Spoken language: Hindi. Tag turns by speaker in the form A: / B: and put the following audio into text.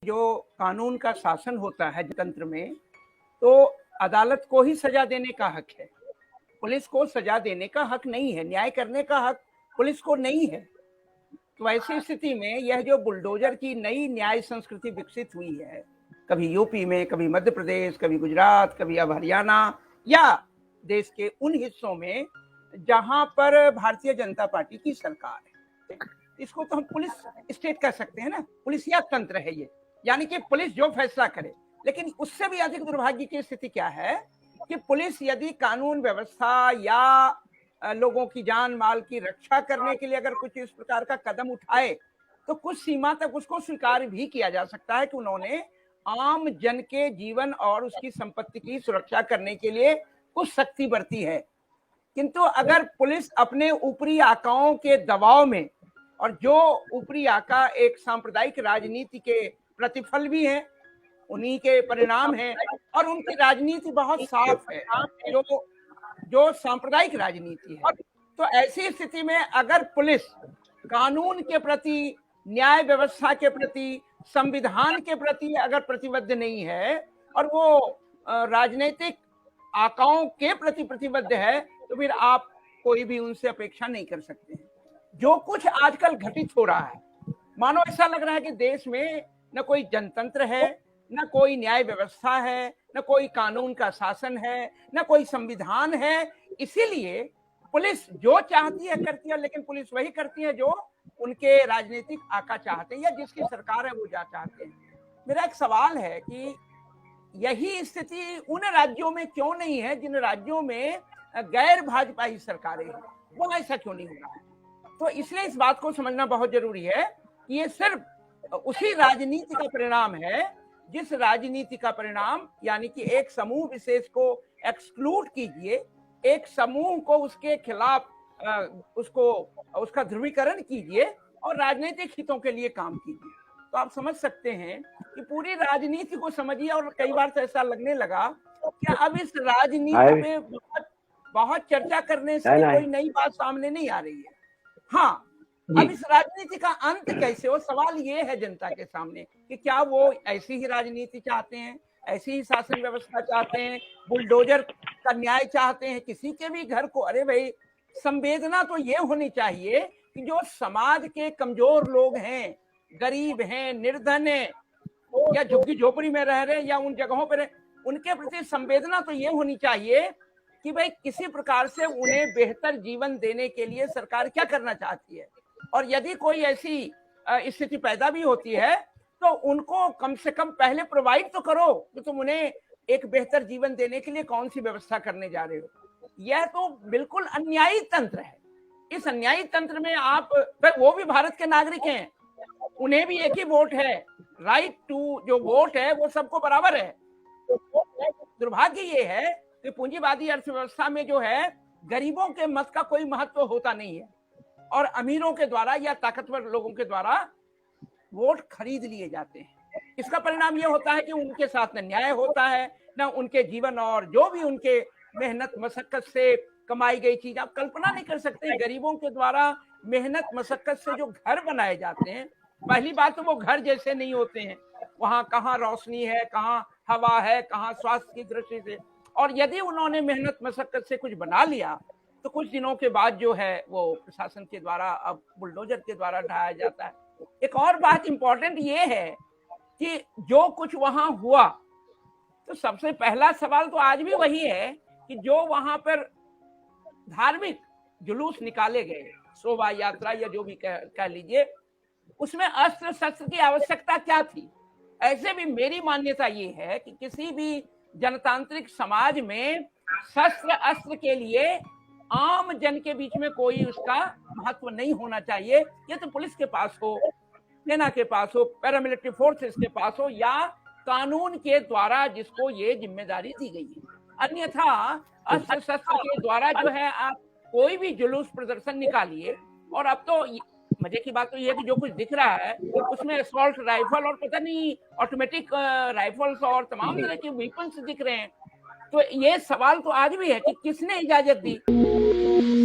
A: जो कानून का शासन होता है तंत्र में, तो अदालत को ही सजा देने का हक है, पुलिस को सजा देने का हक नहीं है, न्याय करने का हक पुलिस को नहीं है। तो ऐसी स्थिति में यह जो बुलडोजर की नई न्याय संस्कृति विकसित हुई है, कभी यूपी में, कभी मध्य प्रदेश, कभी गुजरात, कभी अब हरियाणा या देश के उन हिस्सों में जहां पर भारतीय जनता पार्टी की सरकार है, इसको तो हम पुलिस स्टेट कह सकते हैं ना, पुलिसिया तंत्र है ये, यानी कि पुलिस जो फैसला करे। लेकिन उससे भी अधिक दुर्भाग्य की स्थिति क्या है कि पुलिस यदि कानून व्यवस्था या लोगों की जान माल की रक्षा करने के लिए अगर कुछ इस प्रकार का कदम उठाए, तो कुछ सीमा तक उसको स्वीकार भी किया जा सकता है कि उन्होंने आम जन के जीवन और उसकी संपत्ति की सुरक्षा करने के लिए कुछ सख्ती बरती है। किंतु अगर पुलिस अपने ऊपरी आकाओं के दबाव में, और जो ऊपरी आका एक सांप्रदायिक राजनीति के प्रतिफल भी है, उन्हीं के परिणाम हैं, और उनकी राजनीति बहुत साफ है, जो सांप्रदायिक राजनीति है, तो ऐसी स्थिति में अगर पुलिस कानून के प्रति, न्याय व्यवस्था के प्रति, संविधान के प्रति अगर प्रतिबद्ध नहीं है और वो राजनीतिक आकाओं के प्रति प्रतिबद्ध है, तो फिर आप कोई भी उनसे अपेक्षा नहीं कर सकते हैं। जो कुछ आजकल घटित हो रहा है, मानो ऐसा लग रहा है कि देश में न कोई जनतंत्र है, न कोई न्याय व्यवस्था है, न कोई कानून का शासन है, न कोई संविधान है। इसीलिए पुलिस जो चाहती है करती है, लेकिन पुलिस वही करती है जो उनके राजनीतिक आका चाहते हैं या जिसकी सरकार है वो जा चाहते हैं। मेरा एक सवाल है कि यही स्थिति उन राज्यों में क्यों नहीं है जिन राज्यों में गैर भाजपाई सरकारें हैं, वो ऐसा क्यों नहीं हो रहा है? तो इसलिए इस बात को समझना बहुत जरूरी है कि ये सिर्फ उसी राजनीति का परिणाम है जिस राजनीति का परिणाम, यानी कि एक समूह विशेष को एक्सक्लूड कीजिए, एक समूह को उसके खिलाफ उसका ध्रुवीकरण कीजिए और राजनीतिक हितों के लिए काम कीजिए। तो आप समझ सकते हैं कि पूरी राजनीति को समझिए। और कई बार तो ऐसा लगने लगा कि अब इस राजनीति पे बहुत चर्चा करने से कोई नई बात सामने नहीं आ रही है। हाँ, अब इस राजनीति का अंत कैसे हो, सवाल ये है जनता के सामने कि क्या वो ऐसी ही राजनीति चाहते हैं, ऐसी ही शासन व्यवस्था चाहते हैं, बुलडोजर का न्याय चाहते हैं किसी के भी घर को? अरे भाई, संवेदना तो ये होनी चाहिए कि जो समाज के कमजोर लोग हैं, गरीब हैं, निर्धन हैं, या झुग्गी झोपड़ी में रह रहे या उन जगहों पर, उनके प्रति संवेदना तो ये होनी चाहिए कि भाई किसी प्रकार से उन्हें बेहतर जीवन देने के लिए सरकार क्या करना चाहती है। और यदि कोई ऐसी स्थिति पैदा भी होती है तो उनको कम से कम पहले प्रोवाइड तो करो कि तुम उन्हें एक बेहतर जीवन देने के लिए कौन सी व्यवस्था करने जा रहे हो। यह तो बिल्कुल अन्यायी तंत्र है। इस अन्यायी तंत्र में आप, वो भी भारत के नागरिक हैं, उन्हें भी एक ही वोट है, राइट टू जो वोट है वो सबको बराबर है। दुर्भाग्य ये है कि पूंजीवादी अर्थव्यवस्था में जो है गरीबों के मत का कोई महत्व होता नहीं है और अमीरों के द्वारा या ताकतवर लोगों के द्वारा वोट खरीद लिए जाते हैं। इसका परिणाम यह होता है कि उनके साथ न न्याय होता है, न उनके जीवन और जो भी उनके मेहनत मशक्कत से कमाई गई चीज। आप कल्पना नहीं कर सकते, गरीबों के द्वारा मेहनत मशक्कत से जो घर बनाए जाते हैं, पहली बात तो वो घर जैसे नहीं होते हैं। वहां कहाँ रोशनी है, कहाँ हवा है, कहाँ स्वास्थ्य की दृष्टि से। और यदि उन्होंने मेहनत मशक्कत से कुछ बना लिया तो कुछ दिनों के बाद जो है वो प्रशासन के द्वारा, अब बुलडोजर के द्वारा ढाया जाता है। एक और बात इंपॉर्टेंट ये है कि जो कुछ वहां हुआ, तो सबसे पहला सवाल तो आज भी वही है कि जो वहां पर धार्मिक जुलूस निकाले गए, शोभा यात्रा या जो भी कह लीजिए, उसमें अस्त्र शस्त्र की आवश्यकता क्या थी? ऐसे भी मेरी मान्यता ये है कि किसी भी जनतांत्रिक समाज में शस्त्र अस्त्र के लिए आम जन के बीच में कोई उसका महत्व नहीं होना चाहिए। ये तो पुलिस के पास हो, सेना के पास हो, पैरामिलिट्री फोर्सेस के पास हो, या कानून के द्वारा जिसको ये जिम्मेदारी दी गई है। अन्यथा अस्त्र शस्त्र के द्वारा जो है आप कोई भी जुलूस प्रदर्शन निकालिए। और अब तो मजे की बात तो ये है कि जो कुछ दिख रहा है उसमें असॉल्ट राइफल और पता नहीं ऑटोमेटिक राइफल्स और तमाम तरह के वेपन्स दिख रहे हैं। तो ये सवाल तो आज भी है कि किसने इजाजत दी।